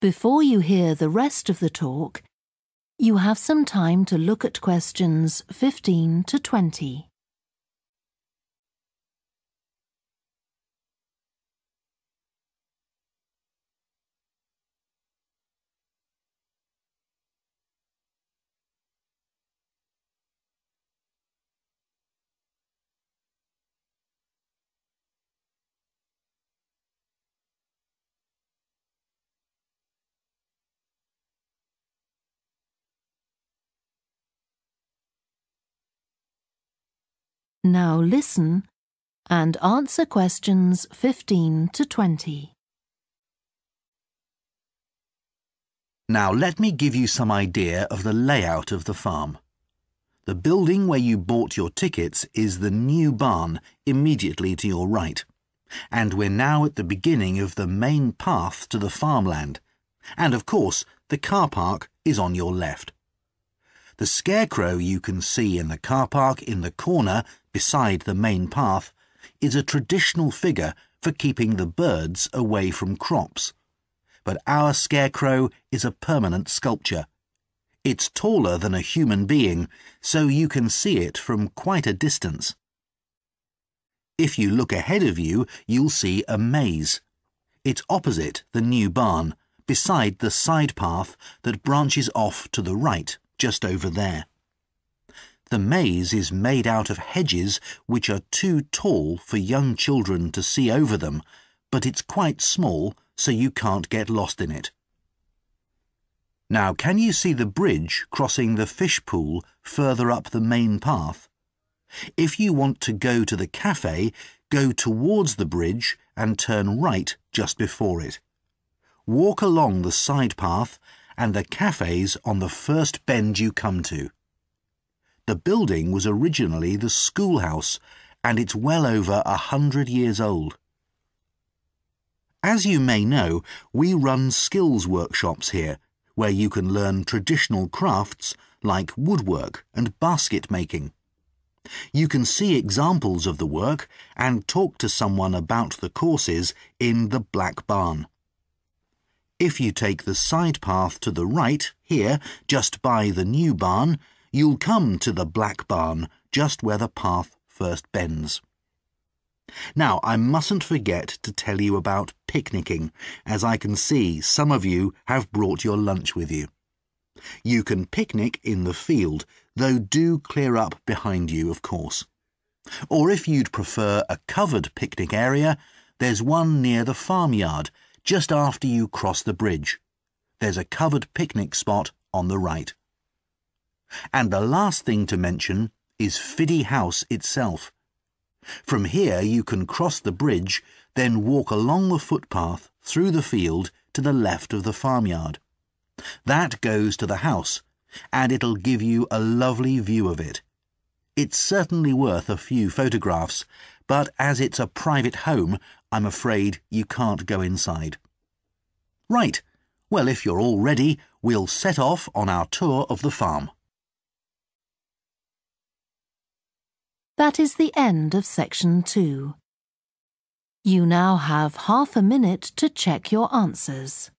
Before you hear the rest of the talk, you have some time to look at questions 15 to 20. Now listen and answer questions 15 to 20. Now let me give you some idea of the layout of the farm. The building where you bought your tickets is the new barn immediately to your right, and we're now at the beginning of the main path to the farmland, and of course the car park is on your left. The scarecrow you can see in the car park in the corner beside the main path is a traditional figure for keeping the birds away from crops. But our scarecrow is a permanent sculpture. It's taller than a human being, so you can see it from quite a distance. If you look ahead of you, you'll see a maze. It's opposite the new barn, beside the side path that branches off to the right, just over there. The maze is made out of hedges which are too tall for young children to see over them, but it's quite small, so you can't get lost in it. Now, can you see the bridge crossing the fish pool further up the main path? If you want to go to the cafe, go towards the bridge and turn right just before it. Walk along the side path and the cafe's on the first bend you come to. The building was originally the schoolhouse, and it's well over 100 years old. As you may know, we run skills workshops here, where you can learn traditional crafts like woodwork and basket making. You can see examples of the work and talk to someone about the courses in the Black Barn. If you take the side path to the right, here, just by the new barn, you'll come to the Black Barn, just where the path first bends. Now, I mustn't forget to tell you about picnicking, as I can see some of you have brought your lunch with you. You can picnic in the field, though do clear up behind you, of course. Or if you'd prefer a covered picnic area, there's one near the farmyard, just after you cross the bridge. There's a covered picnic spot on the right. And the last thing to mention is Fiddy House itself. From here you can cross the bridge, then walk along the footpath through the field to the left of the farmyard. That goes to the house, and it'll give you a lovely view of it. It's certainly worth a few photographs, but as it's a private home, I'm afraid you can't go inside. Right, well, if you're all ready, we'll set off on our tour of the farm. That is the end of section 2. You now have half a minute to check your answers.